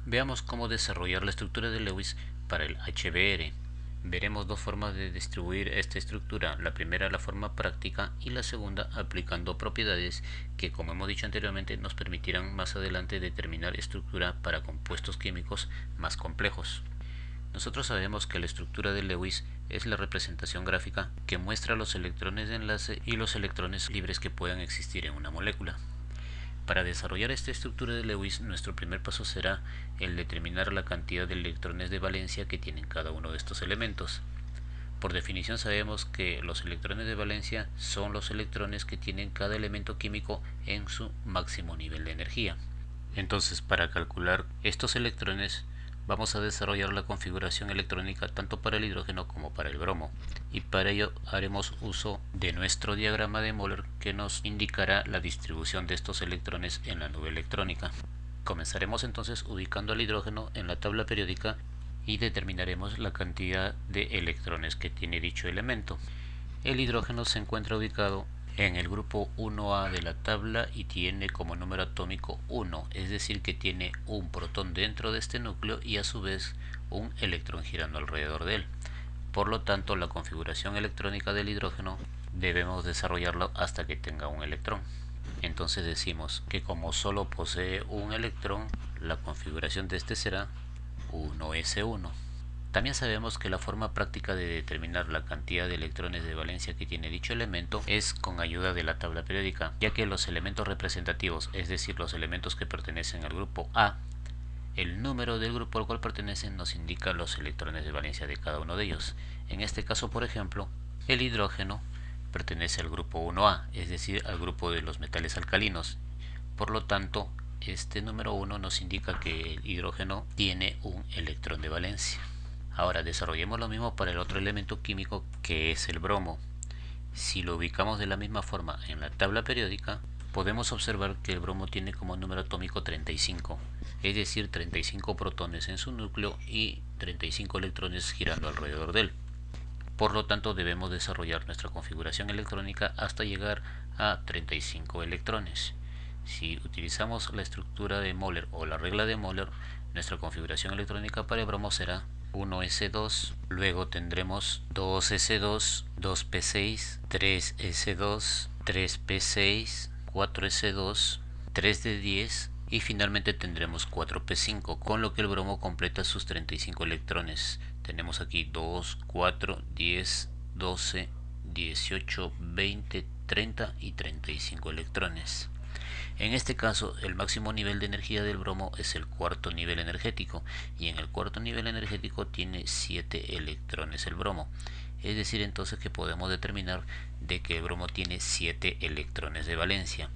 Veamos cómo desarrollar la estructura de Lewis para el HBr. Veremos dos formas de distribuir esta estructura, la primera la forma práctica y la segunda aplicando propiedades que, como hemos dicho anteriormente, nos permitirán más adelante determinar estructura para compuestos químicos más complejos. Nosotros sabemos que la estructura de Lewis es la representación gráfica que muestra los electrones de enlace y los electrones libres que puedan existir en una molécula. Para desarrollar esta estructura de Lewis, nuestro primer paso será el determinar la cantidad de electrones de valencia que tienen cada uno de estos elementos. Por definición sabemos que los electrones de valencia son los electrones que tienen cada elemento químico en su máximo nivel de energía. Entonces, para calcular estos electrones, vamos a desarrollar la configuración electrónica tanto para el hidrógeno como para el bromo, y para ello haremos uso de nuestro diagrama de Moller que nos indicará la distribución de estos electrones en la nube electrónica. Comenzaremos entonces ubicando al hidrógeno en la tabla periódica y determinaremos la cantidad de electrones que tiene dicho elemento. El hidrógeno se encuentra ubicado en el grupo 1A de la tabla y tiene como número atómico 1, es decir que tiene un protón dentro de este núcleo y a su vez un electrón girando alrededor de él. Por lo tanto, la configuración electrónica del hidrógeno debemos desarrollarlo hasta que tenga un electrón. Entonces decimos que como solo posee un electrón, la configuración de este será 1s1. También sabemos que la forma práctica de determinar la cantidad de electrones de valencia que tiene dicho elemento es con ayuda de la tabla periódica, ya que los elementos representativos, es decir, los elementos que pertenecen al grupo A, el número del grupo al cual pertenecen nos indica los electrones de valencia de cada uno de ellos. En este caso, por ejemplo, el hidrógeno pertenece al grupo 1A, es decir, al grupo de los metales alcalinos. Por lo tanto, este número 1 nos indica que el hidrógeno tiene un electrón de valencia. Ahora desarrollemos lo mismo para el otro elemento químico que es el bromo. Si lo ubicamos de la misma forma en la tabla periódica, podemos observar que el bromo tiene como número atómico 35, es decir, 35 protones en su núcleo y 35 electrones girando alrededor de él. Por lo tanto, debemos desarrollar nuestra configuración electrónica hasta llegar a 35 electrones. Si utilizamos la estructura de Moller o la regla de Moller, nuestra configuración electrónica para el bromo será 1s2, luego tendremos 2s2, 2p6, 3s2, 3p6, 4s2, 3d10 y finalmente tendremos 4p5, con lo que el bromo completa sus 35 electrones. Tenemos aquí 2, 4, 10, 12, 18, 20, 30 y 35 electrones. En este caso, el máximo nivel de energía del bromo es el cuarto nivel energético, y en el cuarto nivel energético tiene 7 electrones el bromo. Es decir entonces que podemos determinar de que el bromo tiene 7 electrones de valencia.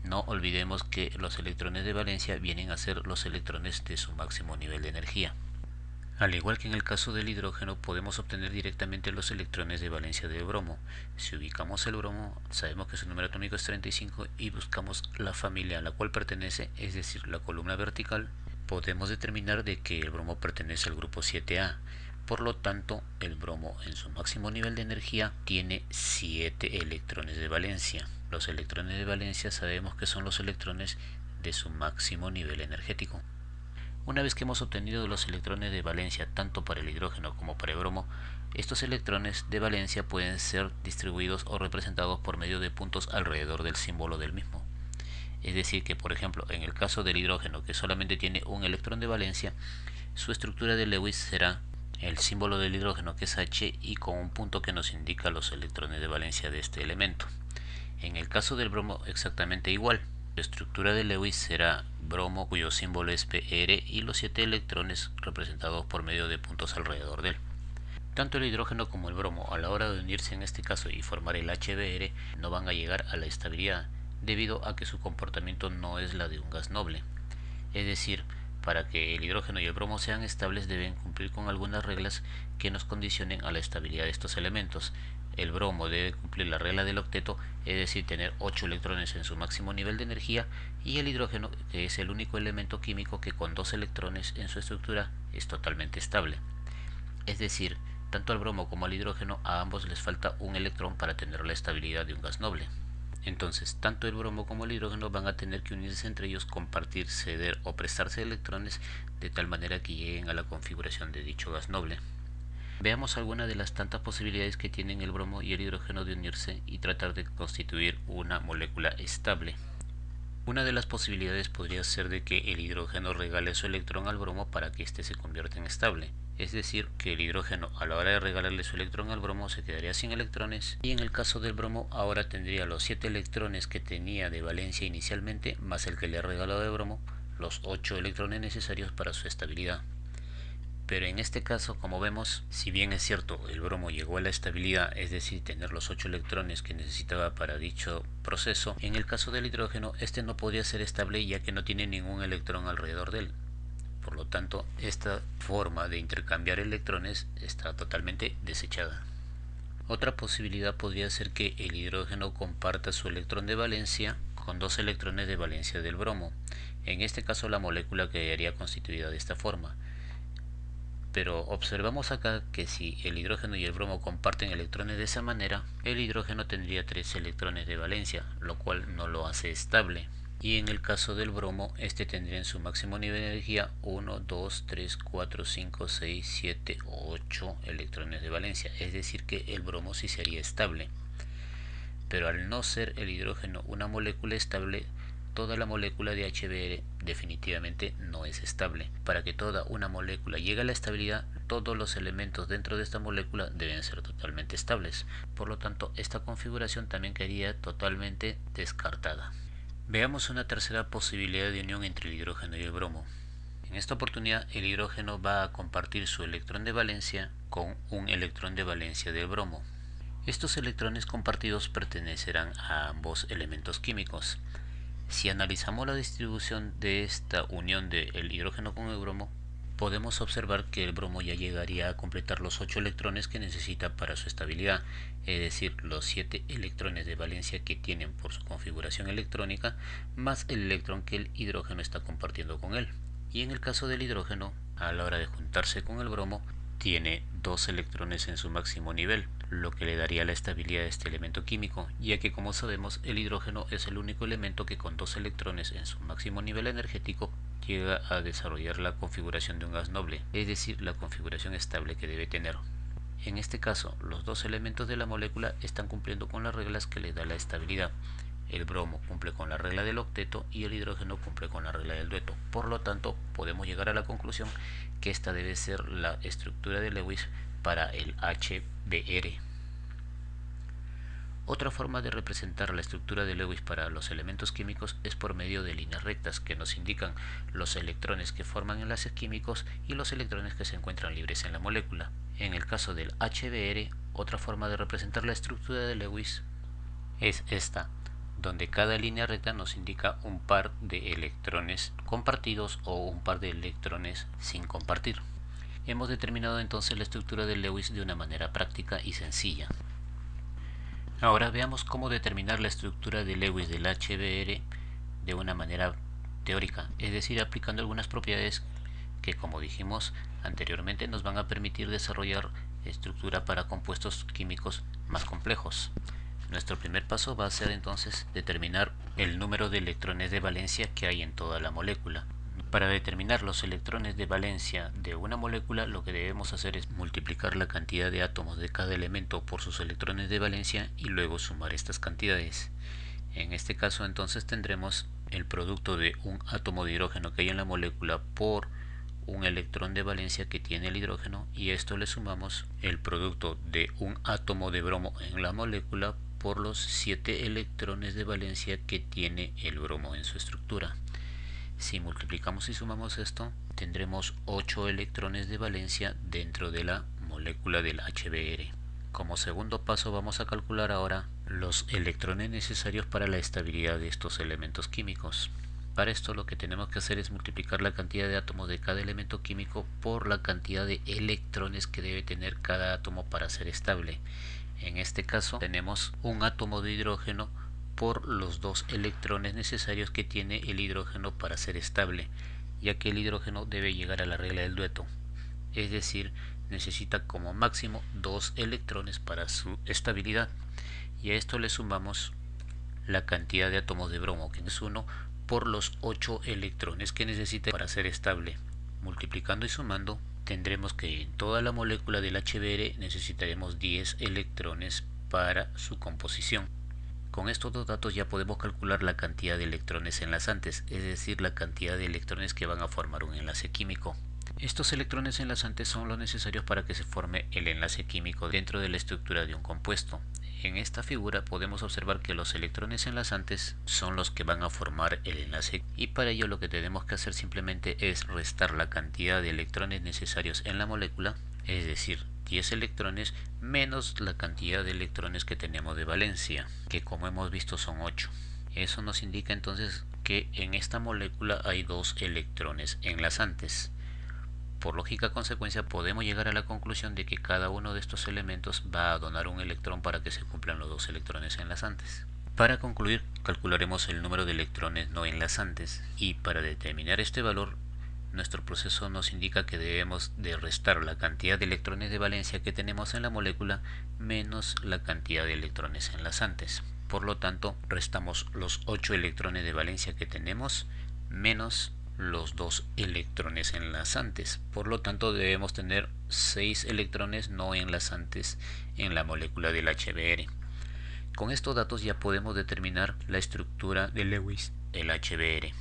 No olvidemos que los electrones de valencia vienen a ser los electrones de su máximo nivel de energía. Al igual que en el caso del hidrógeno, podemos obtener directamente los electrones de valencia del bromo. Si ubicamos el bromo, sabemos que su número atómico es 35 y buscamos la familia a la cual pertenece, es decir, la columna vertical, podemos determinar de que el bromo pertenece al grupo 7A. Por lo tanto, el bromo en su máximo nivel de energía tiene 7 electrones de valencia. Los electrones de valencia sabemos que son los electrones de su máximo nivel energético. Una vez que hemos obtenido los electrones de valencia tanto para el hidrógeno como para el bromo, estos electrones de valencia pueden ser distribuidos o representados por medio de puntos alrededor del símbolo del mismo. Es decir que, por ejemplo, en el caso del hidrógeno, que solamente tiene un electrón de valencia, su estructura de Lewis será el símbolo del hidrógeno, que es H, y con un punto que nos indica los electrones de valencia de este elemento. En el caso del bromo, exactamente igual. La estructura de Lewis será bromo, cuyo símbolo es Pr, y los 7 electrones representados por medio de puntos alrededor de él. Tanto el hidrógeno como el bromo, a la hora de unirse en este caso y formar el HBr, no van a llegar a la estabilidad, debido a que su comportamiento no es la de un gas noble. Es decir, para que el hidrógeno y el bromo sean estables deben cumplir con algunas reglas que nos condicionen a la estabilidad de estos elementos. El bromo debe cumplir la regla del octeto, es decir, tener 8 electrones en su máximo nivel de energía, y el hidrógeno, que es el único elemento químico que con 2 electrones en su estructura es totalmente estable. Es decir, tanto al bromo como al hidrógeno a ambos les falta un electrón para tener la estabilidad de un gas noble. Entonces, tanto el bromo como el hidrógeno van a tener que unirse entre ellos, compartir, ceder o prestarse electrones de tal manera que lleguen a la configuración de dicho gas noble. Veamos algunas de las tantas posibilidades que tienen el bromo y el hidrógeno de unirse y tratar de constituir una molécula estable. Una de las posibilidades podría ser de que el hidrógeno regale su electrón al bromo para que éste se convierta en estable. Es decir, que el hidrógeno a la hora de regalarle su electrón al bromo se quedaría sin electrones, y en el caso del bromo ahora tendría los 7 electrones que tenía de valencia inicialmente más el que le ha regalado el bromo, los 8 electrones necesarios para su estabilidad. Pero en este caso, como vemos, si bien es cierto el bromo llegó a la estabilidad, es decir, tener los 8 electrones que necesitaba para dicho proceso, en el caso del hidrógeno este no podría ser estable ya que no tiene ningún electrón alrededor de él. Por lo tanto, esta forma de intercambiar electrones está totalmente desechada. Otra posibilidad podría ser que el hidrógeno comparta su electrón de valencia con 2 electrones de valencia del bromo. En este caso la molécula quedaría constituida de esta forma. Pero observamos acá que si el hidrógeno y el bromo comparten electrones de esa manera, el hidrógeno tendría 3 electrones de valencia, lo cual no lo hace estable. Y en el caso del bromo, este tendría en su máximo nivel de energía 1, 2, 3, 4, 5, 6, 7 o 8 electrones de valencia, es decir que el bromo sí sería estable. Pero al no ser el hidrógeno una molécula estable, toda la molécula de HBr definitivamente no es estable. Para que toda una molécula llegue a la estabilidad, todos los elementos dentro de esta molécula deben ser totalmente estables. Por lo tanto, esta configuración también quedaría totalmente descartada. Veamos una tercera posibilidad de unión entre el hidrógeno y el bromo. En esta oportunidad, el hidrógeno va a compartir su electrón de valencia con un electrón de valencia del bromo. Estos electrones compartidos pertenecerán a ambos elementos químicos. Si analizamos la distribución de esta unión del hidrógeno con el bromo, podemos observar que el bromo ya llegaría a completar los 8 electrones que necesita para su estabilidad, es decir, los 7 electrones de valencia que tienen por su configuración electrónica, más el electrón que el hidrógeno está compartiendo con él. Y en el caso del hidrógeno, a la hora de juntarse con el bromo, tiene 2 electrones en su máximo nivel, lo que le daría la estabilidad de este elemento químico, ya que como sabemos el hidrógeno es el único elemento que con 2 electrones en su máximo nivel energético llega a desarrollar la configuración de un gas noble, es decir, la configuración estable que debe tener. En este caso, los 2 elementos de la molécula están cumpliendo con las reglas que le da la estabilidad. El bromo cumple con la regla del octeto y el hidrógeno cumple con la regla del dueto. Por lo tanto, podemos llegar a la conclusión que esta debe ser la estructura de Lewis para el HBr. Otra forma de representar la estructura de Lewis para los elementos químicos es por medio de líneas rectas que nos indican los electrones que forman enlaces químicos y los electrones que se encuentran libres en la molécula. En el caso del HBr, otra forma de representar la estructura de Lewis es esta, donde cada línea recta nos indica un par de electrones compartidos o un par de electrones sin compartir. Hemos determinado entonces la estructura de Lewis de una manera práctica y sencilla. Ahora veamos cómo determinar la estructura de Lewis del HBr de una manera teórica, es decir, aplicando algunas propiedades que, como dijimos anteriormente, nos van a permitir desarrollar estructura para compuestos químicos más complejos. Nuestro primer paso va a ser entonces determinar el número de electrones de valencia que hay en toda la molécula. Para determinar los electrones de valencia de una molécula, lo que debemos hacer es multiplicar la cantidad de átomos de cada elemento por sus electrones de valencia y luego sumar estas cantidades. En este caso entonces tendremos el producto de un átomo de hidrógeno que hay en la molécula por un electrón de valencia que tiene el hidrógeno, y esto le sumamos el producto de un átomo de bromo en la molécula por los 7 electrones de valencia que tiene el bromo en su estructura. Si multiplicamos y sumamos esto, tendremos 8 electrones de valencia dentro de la molécula del HBr. Como segundo paso vamos a calcular ahora los electrones necesarios para la estabilidad de estos elementos químicos. Para esto lo que tenemos que hacer es multiplicar la cantidad de átomos de cada elemento químico por la cantidad de electrones que debe tener cada átomo para ser estable. En este caso tenemos un átomo de hidrógeno por los 2 electrones necesarios que tiene el hidrógeno para ser estable, ya que el hidrógeno debe llegar a la regla del dueto, es decir, necesita como máximo 2 electrones para su estabilidad, y a esto le sumamos la cantidad de átomos de bromo, que es 1, por los 8 electrones que necesita para ser estable. Multiplicando y sumando, tendremos que en toda la molécula del HBr necesitaremos 10 electrones para su composición. Con estos dos datos ya podemos calcular la cantidad de electrones enlazantes, es decir, la cantidad de electrones que van a formar un enlace químico. Estos electrones enlazantes son los necesarios para que se forme el enlace químico dentro de la estructura de un compuesto. En esta figura podemos observar que los electrones enlazantes son los que van a formar el enlace, y para ello lo que tenemos que hacer simplemente es restar la cantidad de electrones necesarios en la molécula, es decir, 10 electrones menos la cantidad de electrones que tenemos de valencia, que como hemos visto son 8. Eso nos indica entonces que en esta molécula hay 2 electrones enlazantes. Por lógica consecuencia podemos llegar a la conclusión de que cada uno de estos elementos va a donar un electrón para que se cumplan los 2 electrones enlazantes. Para concluir, calcularemos el número de electrones no enlazantes, y para determinar este valor, nuestro proceso nos indica que debemos de restar la cantidad de electrones de valencia que tenemos en la molécula menos la cantidad de electrones enlazantes. Por lo tanto, restamos los 8 electrones de valencia que tenemos menos los 2 electrones enlazantes. Por lo tanto, debemos tener 6 electrones no enlazantes en la molécula del HBr. Con estos datos ya podemos determinar la estructura de Lewis del HBr.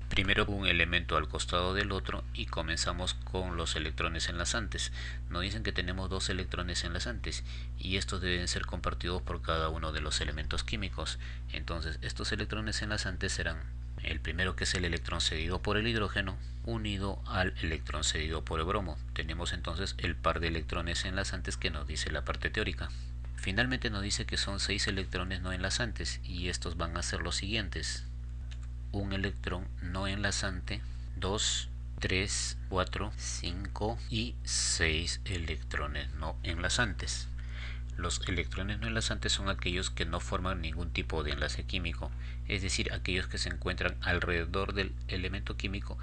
Primero un elemento al costado del otro y comenzamos con los electrones enlazantes. Nos dicen que tenemos 2 electrones enlazantes y estos deben ser compartidos por cada uno de los elementos químicos. Entonces estos electrones enlazantes serán el primero, que es el electrón cedido por el hidrógeno, unido al electrón cedido por el bromo. Tenemos entonces el par de electrones enlazantes que nos dice la parte teórica. Finalmente nos dice que son 6 electrones no enlazantes y estos van a ser los siguientes: un electrón no enlazante, 2, 3, 4, 5 y 6 electrones no enlazantes. Los electrones no enlazantes son aquellos que no forman ningún tipo de enlace químico, es decir, aquellos que se encuentran alrededor del elemento químico,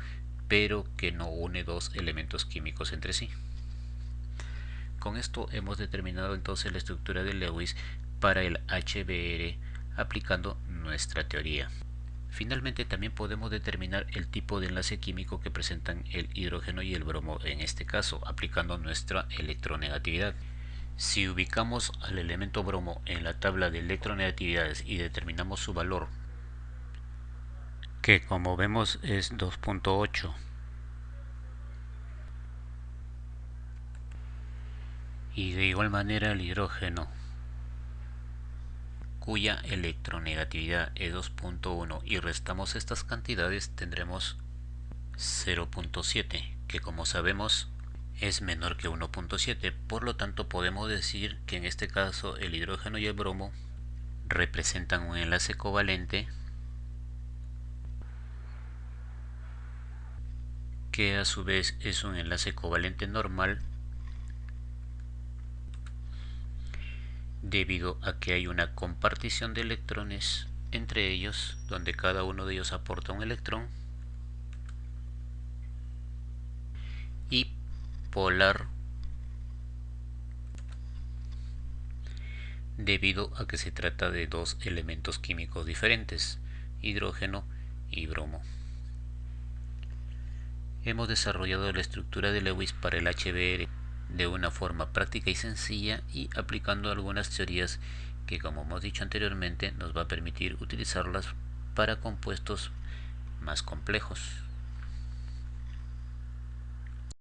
pero que no une 2 elementos químicos entre sí. Con esto hemos determinado entonces la estructura de Lewis para el HBr aplicando nuestra teoría. Finalmente también podemos determinar el tipo de enlace químico que presentan el hidrógeno y el bromo en este caso, aplicando nuestra electronegatividad. Si ubicamos al elemento bromo en la tabla de electronegatividades y determinamos su valor, que como vemos es 2.8, y de igual manera el hidrógeno, cuya electronegatividad es 2.1, y restamos estas cantidades, tendremos 0.7, que como sabemos es menor que 1.7. Por lo tanto podemos decir que en este caso el hidrógeno y el bromo representan un enlace covalente que a su vez es un enlace covalente normal, debido a que hay una compartición de electrones entre ellos, donde cada uno de ellos aporta un electrón, y polar, debido a que se trata de 2 elementos químicos diferentes, hidrógeno y bromo. Hemos desarrollado la estructura de Lewis para el HBr de una forma práctica y sencilla, y aplicando algunas teorías que, como hemos dicho anteriormente, nos va a permitir utilizarlas para compuestos más complejos.